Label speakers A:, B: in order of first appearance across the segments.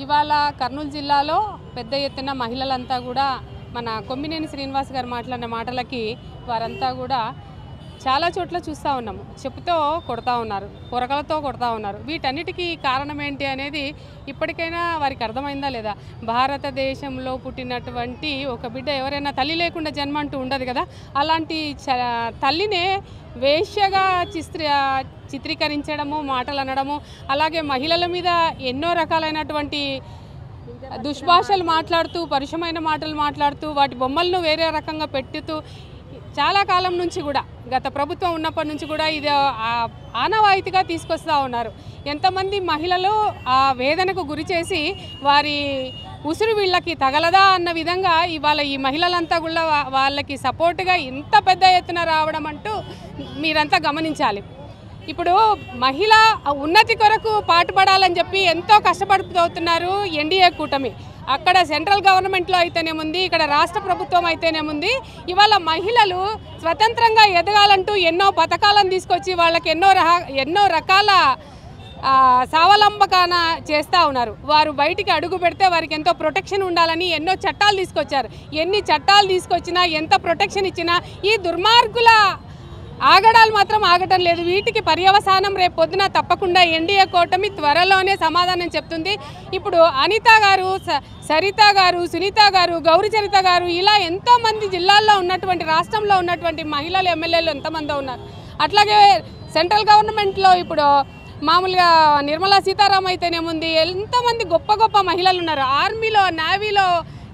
A: ఇవాళ కర్నూలు జిల్లాలో పెద్ద ఎత్తున మహిళలంతా కూడా మన కొమ్మినేని శ్రీనివాస్ గారు మాట్లాడిన మాటలకి వారంతా కూడా చాలా చోట్ల చూస్తూ ఉన్నాము. చెప్పుతో కొడతా ఉన్నారు, పొరకలతో కొడతా ఉన్నారు. వీటన్నిటికీ కారణం ఏంటి అనేది ఇప్పటికైనా వారికి అర్థమైందా లేదా? భారతదేశంలో పుట్టినటువంటి ఒక బిడ్డ ఎవరైనా తల్లి లేకుండా జన్మ అంటూ ఉండదు కదా. అలాంటి తల్లినే వేశ్యగా చిత్రీకరించడము, మాటలు అనడము, అలాగే మహిళల మీద ఎన్నో రకాలైనటువంటి దుష్భాషలు మాట్లాడుతూ, పరుషమైన మాటలు మాట్లాడుతూ, వాటి బొమ్మలను వేరే రకంగా పెట్టుతూ చాలా కాలం నుంచి కూడా, గత ప్రభుత్వం ఉన్నప్పటి నుంచి కూడా ఇది ఆనవాయితీగా తీసుకొస్తూ ఉన్నారు. ఎంతమంది మహిళలు ఆ వేదనకు గురి చేసి వారి ఉసురు వీళ్ళకి తగలదా అన్న విధంగా ఇవాళ ఈ మహిళలంతా కూడా వాళ్ళకి సపోర్టుగా ఇంత పెద్ద ఎత్తున రావడం అంటూ మీరంతా గమనించాలి. ఇప్పుడు మహిళ ఉన్నతి కొరకు పాటుపడాలని చెప్పి ఎంతో కష్టపడుతున్నారు ఎన్డీఏ కూటమి. అక్కడ సెంట్రల్ గవర్నమెంట్లో అయితేనేముంది, ఇక్కడ రాష్ట్ర ప్రభుత్వం అయితేనేముంది. ఇవాళ మహిళలు స్వతంత్రంగా ఎదగాలంటూ ఎన్నో పథకాలను తీసుకొచ్చి వాళ్ళకి ఎన్నో రకాల స్వావలంబన చేస్తూ ఉన్నారు. వారు బయటికి అడుగు పెడితే వారికి ఎంతో ప్రొటెక్షన్ ఉండాలని ఎన్నో చట్టాలు తీసుకొచ్చారు. ఎన్ని చట్టాలు తీసుకొచ్చినా, ఎంత ప్రొటెక్షన్ ఇచ్చినా ఈ దుర్మార్గుల ఆగడాలు మాత్రం ఆగటం లేదు. వీటికి పర్యవసానం రేపు పొద్దున తప్పకుండా ఎన్డీఏ కూటమి త్వరలోనే సమాధానం చెప్తుంది. ఇప్పుడు అనిత గారు, సరిత గారు, సునీత గారు, గౌరీ చరిత గారు, ఇలా ఎంతోమంది జిల్లాల్లో ఉన్నటువంటి, రాష్ట్రంలో ఉన్నటువంటి మహిళలు ఎమ్మెల్యేలు ఎంతమంది ఉన్నారు. అట్లాగే సెంట్రల్ గవర్నమెంట్లో ఇప్పుడు మామూలుగా నిర్మలా సీతారామన్ అయితేనేముంది, ఎంతోమంది గొప్ప గొప్ప మహిళలు ఉన్నారు. ఆర్మీలో, నేవీలో,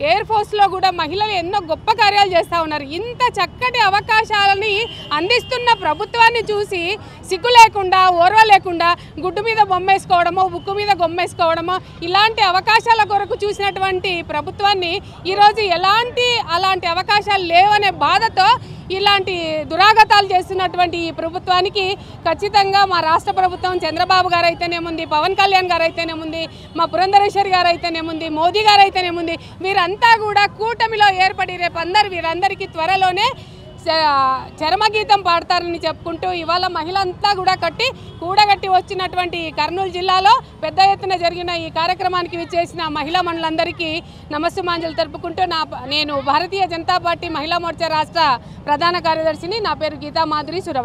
A: ఎయిర్ ఫోర్స్లో కూడా మహిళలు ఎన్నో గొప్ప కార్యాలు చేస్తూ ఉన్నారు. ఇంత చక్కటి అవకాశాలని అందిస్తున్న ప్రభుత్వాన్ని చూసి సిగ్గు లేకుండా, ఓర్వ లేకుండా గుడ్డు మీద బొమ్మేసుకోవడమో, ఉక్కు మీద గొమ్మేసుకోవడమో, ఇలాంటి అవకాశాల కొరకు చూసినటువంటి ప్రభుత్వాన్ని ఈరోజు అలాంటి అవకాశాలు లేవనే బాధతో ఇలాంటి దురాగతాలు చేస్తున్నటువంటి ఈ ప్రభుత్వానికి ఖచ్చితంగా మా రాష్ట్ర ప్రభుత్వం, చంద్రబాబు గారు అయితేనేముంది, పవన్ కళ్యాణ్ గారు అయితేనేముంది, మా పురంధరేశ్వరి గారు అయితేనేముంది, మోదీ గారు అయితేనేముంది, వీరంతా కూడా కూటమిలో ఏర్పడి రేపు వీరందరికీ త్వరలోనే చరమగీతం పాడతారని చెప్పుకుంటూ ఇవాళ మహిళంతా కూడా కూడగట్టి వచ్చినటువంటి కర్నూలు జిల్లాలో పెద్ద ఎత్తున జరిగిన ఈ కార్యక్రమానికి విచ్చేసిన మహిళా మనులందరికీ నమస్సుమాంజలు తెలుపుకుంటూ నేను భారతీయ జనతా పార్టీ మహిళా మోర్చా రాష్ట్ర ప్రధాన కార్యదర్శిని. నా పేరు గీతా మాధురి సురవ.